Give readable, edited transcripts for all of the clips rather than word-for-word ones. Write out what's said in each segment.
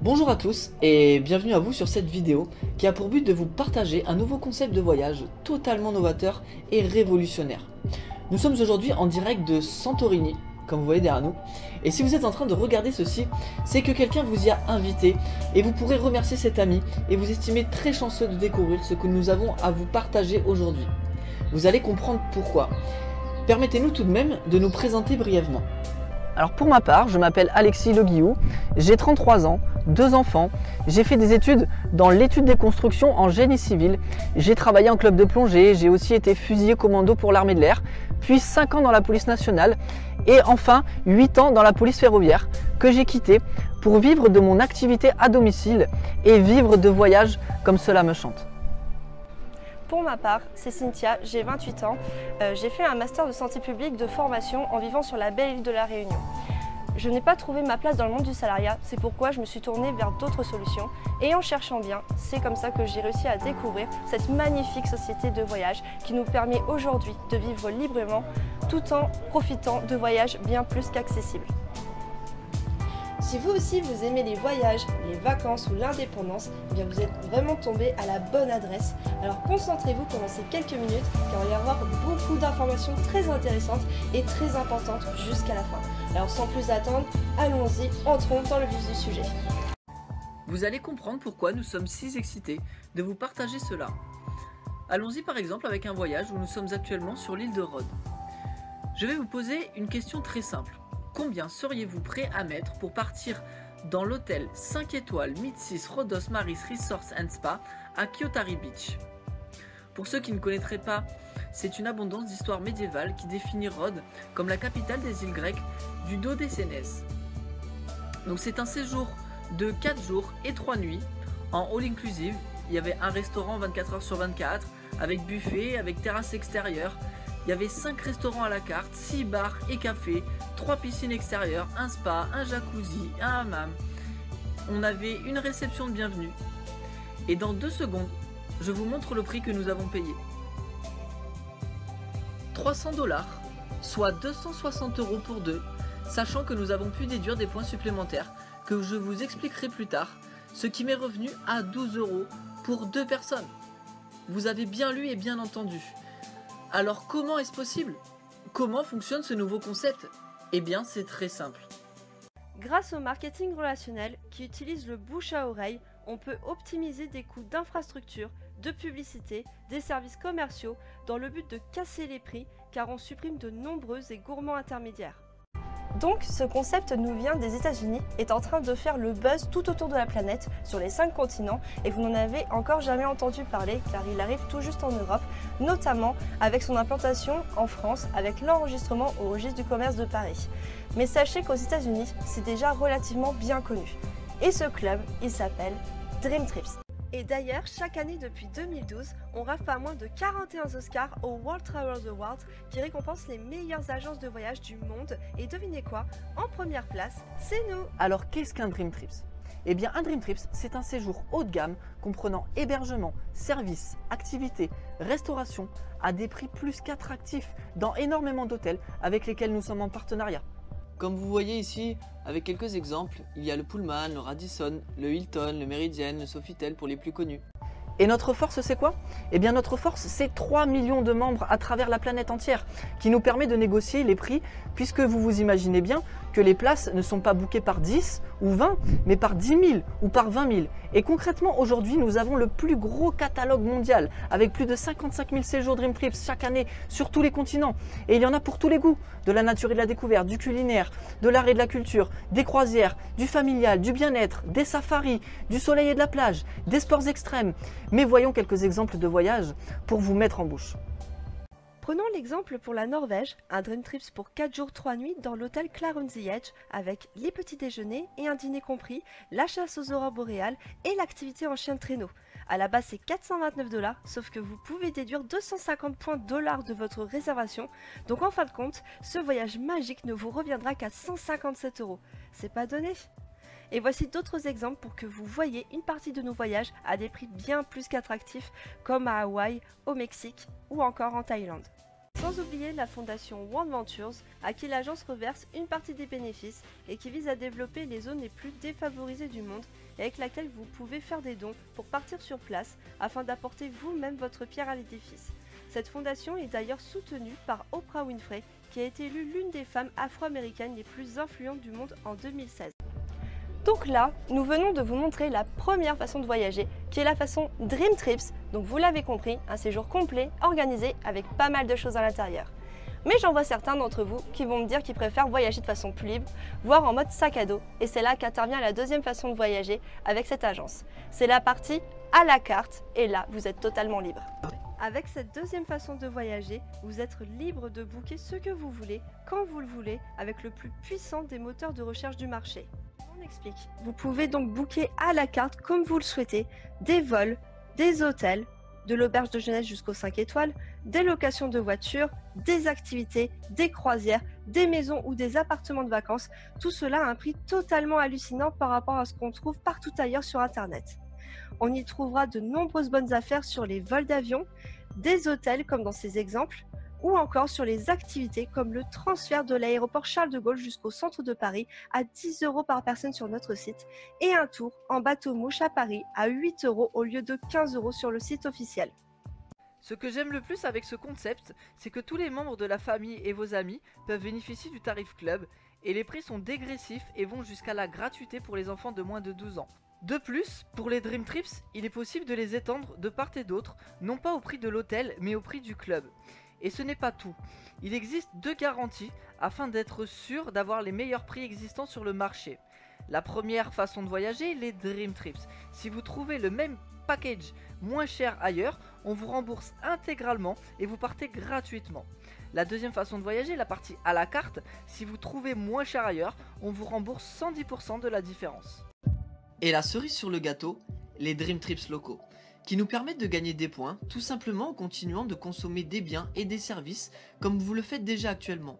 Bonjour à tous et bienvenue à vous sur cette vidéo qui a pour but de vous partager un nouveau concept de voyage totalement novateur et révolutionnaire. Nous sommes aujourd'hui en direct de Santorini, comme vous voyez derrière nous, et si vous êtes en train de regarder ceci, c'est que quelqu'un vous y a invité et vous pourrez remercier cet ami et vous estimer très chanceux de découvrir ce que nous avons à vous partager aujourd'hui. Vous allez comprendre pourquoi. Permettez-nous tout de même de nous présenter brièvement. Alors pour ma part, je m'appelle Alexis Le Guillou, j'ai 33 ans, 2 enfants, j'ai fait des études dans l'étude des constructions en génie civil, j'ai travaillé en club de plongée, j'ai aussi été fusilier commando pour l'armée de l'air, puis 5 ans dans la police nationale et enfin 8 ans dans la police ferroviaire que j'ai quitté pour vivre de mon activité à domicile et vivre de voyages comme cela me chante. Pour ma part, c'est Cynthia, j'ai 28 ans. J'ai fait un master de santé publique de formation en vivant sur la belle île de la Réunion. Je n'ai pas trouvé ma place dans le monde du salariat, c'est pourquoi je me suis tournée vers d'autres solutions. Et en cherchant bien, c'est comme ça que j'ai réussi à découvrir cette magnifique société de voyage qui nous permet aujourd'hui de vivre librement tout en profitant de voyages bien plus qu'accessibles. Si vous aussi vous aimez les voyages, les vacances ou l'indépendance, eh bien vous êtes vraiment tombé à la bonne adresse. Alors concentrez-vous pendant ces quelques minutes car il va y avoir beaucoup d'informations très intéressantes et très importantes jusqu'à la fin. Alors sans plus attendre, allons-y, entrons dans le vif du sujet. Vous allez comprendre pourquoi nous sommes si excités de vous partager cela. Allons-y par exemple avec un voyage où nous sommes actuellement sur l'île de Rhodes. Je vais vous poser une question très simple. Combien seriez-vous prêt à mettre pour partir dans l'hôtel 5 étoiles Mytsis Rhodos Maris Resorts and Spa à Kyotari Beach? Pour ceux qui ne connaîtraient pas, c'est une abondance d'histoire médiévale qui définit Rhodes comme la capitale des îles grecques du Dodécénès. Donc c'est un séjour de 4 jours et 3 nuits en all inclusive. Il y avait un restaurant 24 heures sur 24 avec buffet, avec terrasse extérieure. Il y avait 5 restaurants à la carte, 6 bars et cafés, 3 piscines extérieures, un spa, un jacuzzi, un hammam. On avait une réception de bienvenue. Et dans 2 secondes, je vous montre le prix que nous avons payé. 300 $, soit 260 € pour 2, sachant que nous avons pu déduire des points supplémentaires que je vous expliquerai plus tard, ce qui m'est revenu à 12 € pour 2 personnes. Vous avez bien lu et bien entendu. Alors comment est-ce possible? Comment fonctionne ce nouveau concept? Eh bien c'est très simple. Grâce au marketing relationnel qui utilise le bouche à oreille, on peut optimiser des coûts d'infrastructure, de publicité, des services commerciaux dans le but de casser les prix car on supprime de nombreux et gourmands intermédiaires. Donc ce concept nous vient des États-Unis, est en train de faire le buzz tout autour de la planète, sur les 5 continents, et vous n'en avez encore jamais entendu parler car il arrive tout juste en Europe, notamment avec son implantation en France avec l'enregistrement au registre du commerce de Paris. Mais sachez qu'aux États-Unis, c'est déjà relativement bien connu. Et ce club, il s'appelle Dream Trips. Et d'ailleurs, chaque année depuis 2012, on rafle pas moins de 41 Oscars au World Travel Awards qui récompense les meilleures agences de voyage du monde. Et devinez quoi? En première place, c'est nous! Alors qu'est-ce qu'un Dream Trips? Eh bien un Dream Trips, c'est un séjour haut de gamme comprenant hébergement, services, activités, restauration à des prix plus qu'attractifs dans énormément d'hôtels avec lesquels nous sommes en partenariat. Comme vous voyez ici, avec quelques exemples, il y a le Pullman, le Radisson, le Hilton, le Méridien, le Sofitel pour les plus connus. Et notre force, c'est quoi? Eh bien notre force, c'est 3 millions de membres à travers la planète entière qui nous permet de négocier les prix puisque vous vous imaginez bien que les places ne sont pas bookées par 10 ou 20, mais par 10 000 ou par 20 000. Et concrètement, aujourd'hui, nous avons le plus gros catalogue mondial avec plus de 55 000 séjours Dream Trips chaque année sur tous les continents. Et il y en a pour tous les goûts, de la nature et de la découverte, du culinaire, de l'art et de la culture, des croisières, du familial, du bien-être, des safaris, du soleil et de la plage, des sports extrêmes. Mais voyons quelques exemples de voyages pour vous mettre en bouche. Prenons l'exemple pour la Norvège, un Dream Trips pour 4 jours 3 nuits dans l'hôtel Claron The Edge avec les petits déjeuners et un dîner compris, la chasse aux aurores boréales et l'activité en chien de traîneau. À la base c'est 429 $, sauf que vous pouvez déduire 250 points dollars de votre réservation, donc en fin de compte, ce voyage magique ne vous reviendra qu'à 157 €. C'est pas donné. Et voici d'autres exemples pour que vous voyez une partie de nos voyages à des prix bien plus qu'attractifs comme à Hawaï, au Mexique ou encore en Thaïlande. Sans oublier la fondation World Ventures, à qui l'agence reverse une partie des bénéfices et qui vise à développer les zones les plus défavorisées du monde et avec laquelle vous pouvez faire des dons pour partir sur place afin d'apporter vous-même votre pierre à l'édifice. Cette fondation est d'ailleurs soutenue par Oprah Winfrey, qui a été élue l'une des femmes afro-américaines les plus influentes du monde en 2016. Donc là, nous venons de vous montrer la première façon de voyager, qui est la façon Dream Trips. Donc vous l'avez compris, un séjour complet, organisé, avec pas mal de choses à l'intérieur. Mais j'en vois certains d'entre vous qui vont me dire qu'ils préfèrent voyager de façon plus libre, voire en mode sac à dos. Et c'est là qu'intervient la deuxième façon de voyager avec cette agence. C'est la partie à la carte, et là, vous êtes totalement libre. Avec cette deuxième façon de voyager, vous êtes libre de booker ce que vous voulez, quand vous le voulez, avec le plus puissant des moteurs de recherche du marché. On explique. Vous pouvez donc booker à la carte, comme vous le souhaitez, des vols, des hôtels, de l'auberge de jeunesse jusqu'aux 5 étoiles, des locations de voitures, des activités, des croisières, des maisons ou des appartements de vacances. Tout cela a un prix totalement hallucinant par rapport à ce qu'on trouve partout ailleurs sur Internet. On y trouvera de nombreuses bonnes affaires sur les vols d'avion, des hôtels comme dans ces exemples, ou encore sur les activités comme le transfert de l'aéroport Charles de Gaulle jusqu'au centre de Paris à 10 € par personne sur notre site et un tour en bateau-mouche à Paris à 8 € au lieu de 15 € sur le site officiel. Ce que j'aime le plus avec ce concept, c'est que tous les membres de la famille et vos amis peuvent bénéficier du tarif club et les prix sont dégressifs et vont jusqu'à la gratuité pour les enfants de moins de 12 ans. De plus, pour les Dream Trips, il est possible de les étendre de part et d'autre, non pas au prix de l'hôtel, mais au prix du club. Et ce n'est pas tout. Il existe 2 garanties afin d'être sûr d'avoir les meilleurs prix existants sur le marché. La première façon de voyager, les Dream Trips. Si vous trouvez le même package moins cher ailleurs, on vous rembourse intégralement et vous partez gratuitement. La deuxième façon de voyager, la partie à la carte, si vous trouvez moins cher ailleurs, on vous rembourse 110% de la différence. Et la cerise sur le gâteau, les Dream Trips locaux, qui nous permettent de gagner des points tout simplement en continuant de consommer des biens et des services comme vous le faites déjà actuellement.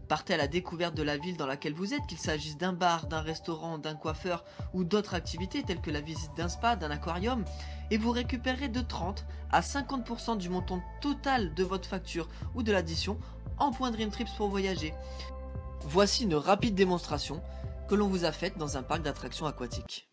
Partez à la découverte de la ville dans laquelle vous êtes, qu'il s'agisse d'un bar, d'un restaurant, d'un coiffeur ou d'autres activités telles que la visite d'un spa, d'un aquarium, et vous récupérez de 30 à 50% du montant total de votre facture ou de l'addition en points Dream Trips pour voyager. Voici une rapide démonstration que l'on vous a faite dans un parc d'attractions aquatiques.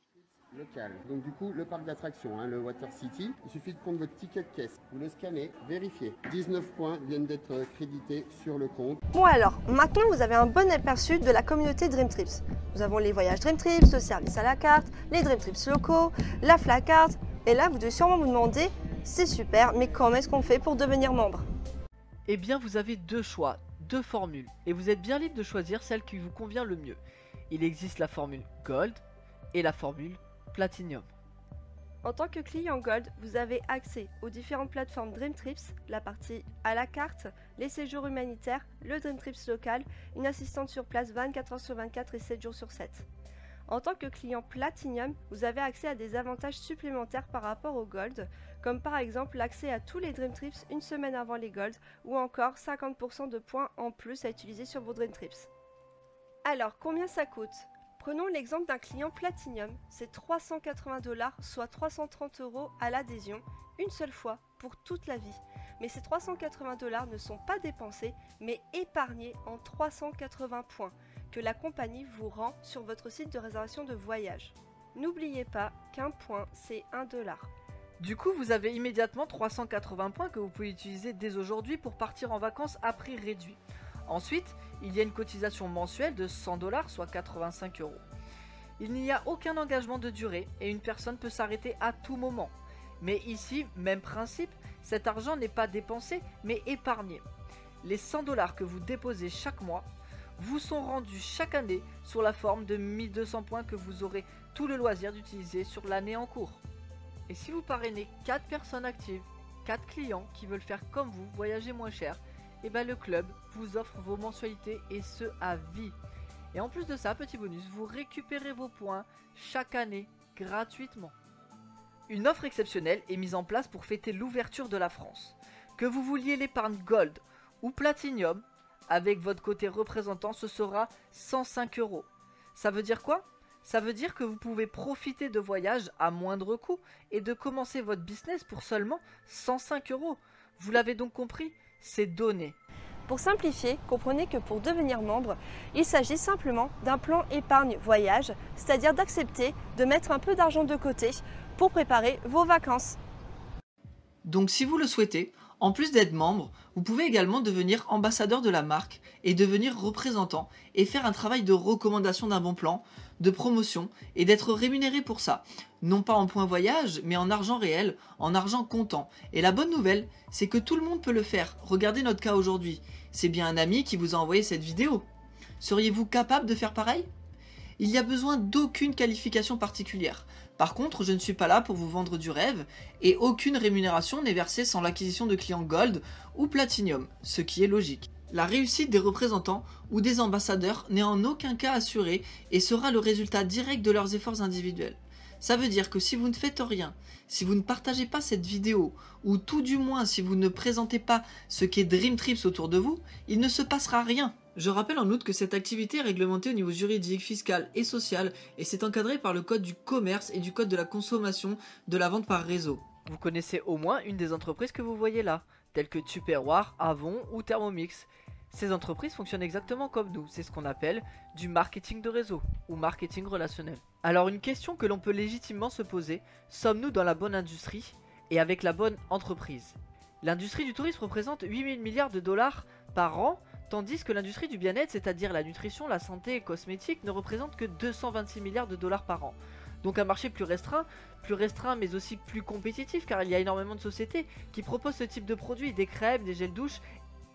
Local. Donc du coup, le parc d'attractions, le Water City, il suffit de prendre votre ticket de caisse, vous le scannez, vérifiez. 19 points viennent d'être crédités sur le compte. Bon alors, maintenant vous avez un bon aperçu de la communauté Dream Trips. Nous avons les voyages Dream Trips, le service à la carte, les Dream Trips locaux, la flat card. Et là, vous devez sûrement vous demander, c'est super, mais comment est-ce qu'on fait pour devenir membre? Eh bien, vous avez 2 choix, 2 formules, et vous êtes bien libre de choisir celle qui vous convient le mieux. Il existe la formule Gold et la formule Platinum. En tant que client Gold, vous avez accès aux différentes plateformes Dream Trips, la partie à la carte, les séjours humanitaires, le Dream Trips local, une assistante sur place 24 h sur 24 et 7 jours sur 7. En tant que client Platinum, vous avez accès à des avantages supplémentaires par rapport au Gold, comme par exemple l'accès à tous les Dream Trips une semaine avant les Gold, ou encore 50% de points en plus à utiliser sur vos Dream Trips. Alors, combien ça coûte ? Prenons l'exemple d'un client Platinum, c'est 380 $, soit 330 € à l'adhésion, une seule fois, pour toute la vie. Mais ces 380 $ ne sont pas dépensés, mais épargnés en 380 points, que la compagnie vous rend sur votre site de réservation de voyage. N'oubliez pas qu'un point, c'est 1 $. Du coup, vous avez immédiatement 380 points que vous pouvez utiliser dès aujourd'hui pour partir en vacances à prix réduit. Ensuite, il y a une cotisation mensuelle de 100 $, soit 85 €. Il n'y a aucun engagement de durée et une personne peut s'arrêter à tout moment. Mais ici, même principe, cet argent n'est pas dépensé mais épargné. Les 100 $ que vous déposez chaque mois vous sont rendus chaque année sous la forme de 1200 points que vous aurez tout le loisir d'utiliser sur l'année en cours. Et si vous parrainez 4 personnes actives, 4 clients qui veulent faire comme vous, voyager moins cher, et bien le club vous offre vos mensualités et ce à vie. Et en plus de ça, petit bonus, vous récupérez vos points chaque année gratuitement. Une offre exceptionnelle est mise en place pour fêter l'ouverture de la France. Que vous vouliez l'épargne Gold ou Platinum, avec votre côté représentant, ce sera 105 €. Ça veut dire quoi ? Ça veut dire que vous pouvez profiter de voyages à moindre coût et de commencer votre business pour seulement 105 €. Vous l'avez donc compris ? C'est donné. Pour simplifier, comprenez que pour devenir membre, il s'agit simplement d'un plan épargne voyage, c'est-à-dire d'accepter de mettre un peu d'argent de côté pour préparer vos vacances. Donc si vous le souhaitez, en plus d'être membre, vous pouvez également devenir ambassadeur de la marque et devenir représentant et faire un travail de recommandation d'un bon plan, de promotion et d'être rémunéré pour ça. Non pas en points voyage, mais en argent réel, en argent comptant. Et la bonne nouvelle, c'est que tout le monde peut le faire. Regardez notre cas aujourd'hui. C'est bien un ami qui vous a envoyé cette vidéo. Seriez-vous capable de faire pareil ? Il n'y a besoin d'aucune qualification particulière. Par contre, je ne suis pas là pour vous vendre du rêve et aucune rémunération n'est versée sans l'acquisition de clients Gold ou Platinum, ce qui est logique. La réussite des représentants ou des ambassadeurs n'est en aucun cas assurée et sera le résultat direct de leurs efforts individuels. Ça veut dire que si vous ne faites rien, si vous ne partagez pas cette vidéo, ou tout du moins si vous ne présentez pas ce qu'est Dream Trips autour de vous, il ne se passera rien. Je rappelle en outre que cette activité est réglementée au niveau juridique, fiscal et social et c'est encadré par le code du commerce et du code de la consommation de la vente par réseau. Vous connaissez au moins une des entreprises que vous voyez là, telles que Tupperware, Avon ou Thermomix. Ces entreprises fonctionnent exactement comme nous, c'est ce qu'on appelle du marketing de réseau ou marketing relationnel. Alors une question que l'on peut légitimement se poser, sommes-nous dans la bonne industrie et avec la bonne entreprise? L'industrie du tourisme représente 8000 milliards de dollars par an, tandis que l'industrie du bien-être, c'est-à-dire la nutrition, la santé et cosmétique, ne représente que 226 milliards de dollars par an. Donc un marché plus restreint mais aussi plus compétitif car il y a énormément de sociétés qui proposent ce type de produits, des crèmes, des gels douche.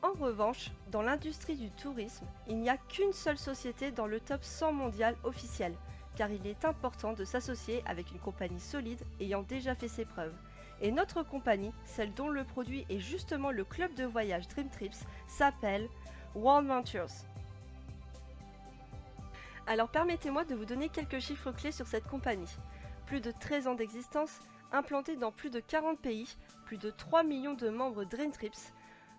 En revanche, dans l'industrie du tourisme, il n'y a qu'une seule société dans le top 100 mondial officiel, car il est important de s'associer avec une compagnie solide ayant déjà fait ses preuves. Et notre compagnie, celle dont le produit est justement le club de voyage Dream Trips, s'appelle World Ventures. Alors permettez-moi de vous donner quelques chiffres clés sur cette compagnie. Plus de 13 ans d'existence, implantée dans plus de 40 pays, plus de 3 millions de membres Dream Trips,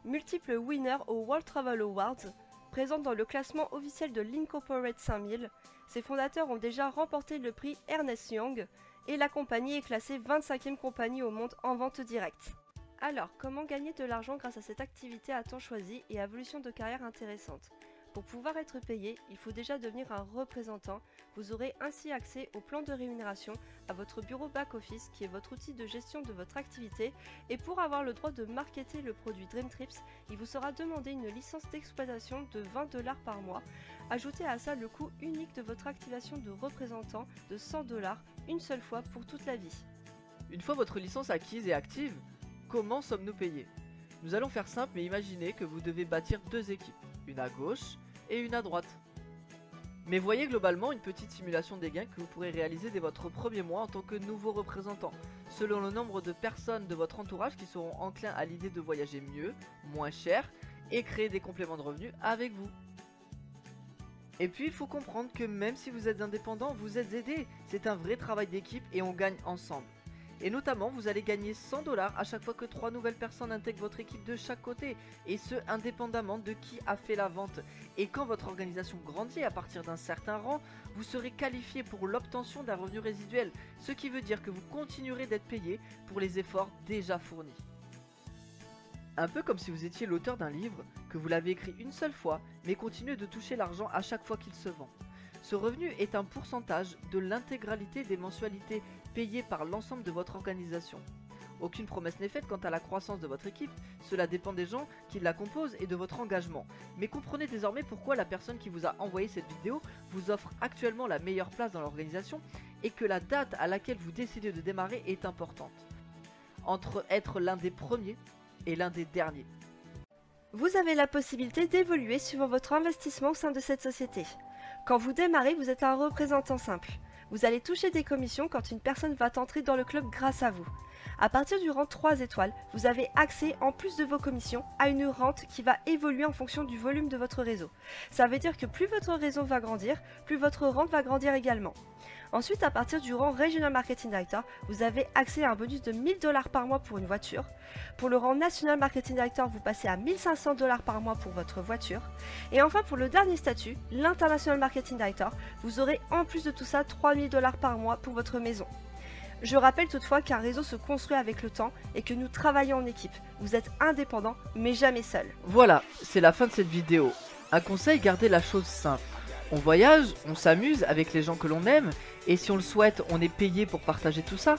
multiples winners au World Travel Awards, présente dans le classement officiel de l'Incorporate 5000, ses fondateurs ont déjà remporté le prix Ernst Young et la compagnie est classée 25e compagnie au monde en vente directe. Alors, comment gagner de l'argent grâce à cette activité à temps choisi et à évolution de carrière intéressante? Pour pouvoir être payé, il faut déjà devenir un représentant. Vous aurez ainsi accès au plan de rémunération, à votre bureau back-office qui est votre outil de gestion de votre activité. Et pour avoir le droit de marketer le produit Dream Trips, il vous sera demandé une licence d'exploitation de 20 $ par mois. Ajoutez à ça le coût unique de votre activation de représentant de 100 $, une seule fois pour toute la vie. Une fois votre licence acquise et active, comment sommes-nous payés? Nous allons faire simple mais imaginez que vous devez bâtir deux équipes, une à gauche et une à droite. Mais voyez globalement une petite simulation des gains que vous pourrez réaliser dès votre premier mois en tant que nouveau représentant, selon le nombre de personnes de votre entourage qui seront enclins à l'idée de voyager mieux, moins cher et créer des compléments de revenus avec vous. Et puis il faut comprendre que même si vous êtes indépendant, vous êtes aidé, c'est un vrai travail d'équipe et on gagne ensemble. Et notamment, vous allez gagner 100 $ à chaque fois que 3 nouvelles personnes intègrent votre équipe de chaque côté, et ce indépendamment de qui a fait la vente. Et quand votre organisation grandit à partir d'un certain rang, vous serez qualifié pour l'obtention d'un revenu résiduel, ce qui veut dire que vous continuerez d'être payé pour les efforts déjà fournis. Un peu comme si vous étiez l'auteur d'un livre, que vous l'avez écrit une seule fois, mais continuez de toucher l'argent à chaque fois qu'il se vend. Ce revenu est un pourcentage de l'intégralité des mensualités payées par l'ensemble de votre organisation. Aucune promesse n'est faite quant à la croissance de votre équipe, cela dépend des gens qui la composent et de votre engagement. Mais comprenez désormais pourquoi la personne qui vous a envoyé cette vidéo vous offre actuellement la meilleure place dans l'organisation et que la date à laquelle vous décidez de démarrer est importante. Entre être l'un des premiers et l'un des derniers. Vous avez la possibilité d'évoluer suivant votre investissement au sein de cette société. Quand vous démarrez, vous êtes un représentant simple. Vous allez toucher des commissions quand une personne va entrer dans le club grâce à vous. À partir du rang 3 étoiles, vous avez accès, en plus de vos commissions, à une rente qui va évoluer en fonction du volume de votre réseau. Ça veut dire que plus votre réseau va grandir, plus votre rente va grandir également. Ensuite, à partir du rang Regional Marketing Director, vous avez accès à un bonus de 1000 $ par mois pour une voiture. Pour le rang National Marketing Director, vous passez à 1500 $ par mois pour votre voiture. Et enfin, pour le dernier statut, l'International Marketing Director, vous aurez en plus de tout ça 3000 $ par mois pour votre maison. Je rappelle toutefois qu'un réseau se construit avec le temps et que nous travaillons en équipe. Vous êtes indépendants, mais jamais seuls. Voilà, c'est la fin de cette vidéo. Un conseil, gardez la chose simple. On voyage, on s'amuse avec les gens que l'on aime, et si on le souhaite, on est payé pour partager tout ça.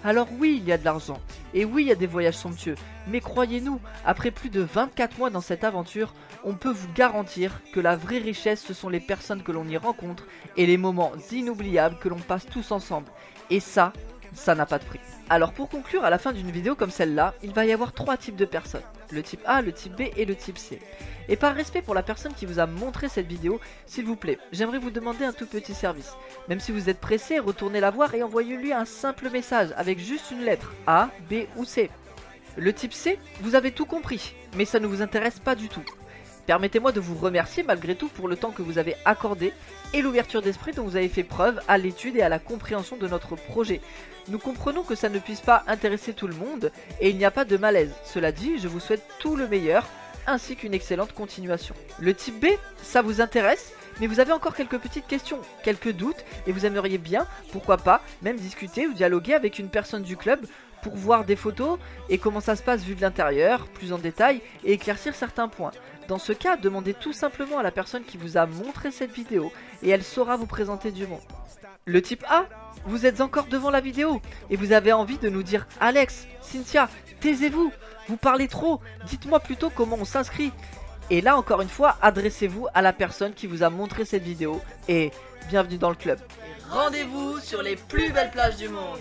Alors oui, il y a de l'argent, et oui, il y a des voyages somptueux, mais croyez-nous, après plus de 24 mois dans cette aventure, on peut vous garantir que la vraie richesse, ce sont les personnes que l'on y rencontre, et les moments inoubliables que l'on passe tous ensemble. Et ça n'a pas de prix. Alors pour conclure, à la fin d'une vidéo comme celle-là, il va y avoir 3 types de personnes. Le type A, le type B et le type C. Et par respect pour la personne qui vous a montré cette vidéo, s'il vous plaît, j'aimerais vous demander un tout petit service. Même si vous êtes pressé, retournez la voir et envoyez-lui un simple message avec juste une lettre, A, B ou C. Le type C, vous avez tout compris, mais ça ne vous intéresse pas du tout. Permettez-moi de vous remercier malgré tout pour le temps que vous avez accordé et l'ouverture d'esprit dont vous avez fait preuve à l'étude et à la compréhension de notre projet. Nous comprenons que ça ne puisse pas intéresser tout le monde et il n'y a pas de malaise. Cela dit, je vous souhaite tout le meilleur ainsi qu'une excellente continuation. Le type B, ça vous intéresse, mais vous avez encore quelques petites questions, quelques doutes et vous aimeriez bien, pourquoi pas, même discuter ou dialoguer avec une personne du club pour voir des photos et comment ça se passe vu de l'intérieur, plus en détail et éclaircir certains points. Dans ce cas, demandez tout simplement à la personne qui vous a montré cette vidéo et elle saura vous présenter du monde. Le type A, vous êtes encore devant la vidéo et vous avez envie de nous dire « Alex, Cynthia, taisez-vous, vous parlez trop, dites-moi plutôt comment on s'inscrit ». Et là encore une fois, adressez-vous à la personne qui vous a montré cette vidéo et bienvenue dans le club. Rendez-vous sur les plus belles plages du monde.